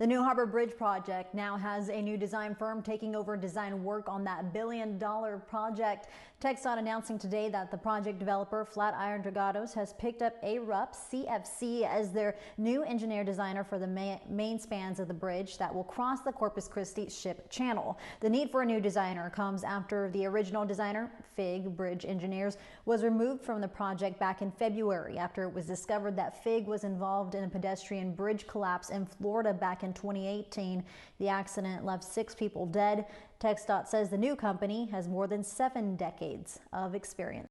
The New Harbor Bridge project now has a new design firm taking over design work on that billion-dollar project. TxDOT announcing today that the project developer Flatiron Dragados has picked up Arup CFC as their new engineer designer for the main spans of the bridge that will cross the Corpus Christi Ship Channel. The need for a new designer comes after the original designer, FIG Bridge Engineers, was removed from the project back in February after it was discovered that FIG was involved in a pedestrian bridge collapse in Florida back in 2018. The accident left 6 people dead. TxDOT says the new company has more than 7 decades of experience.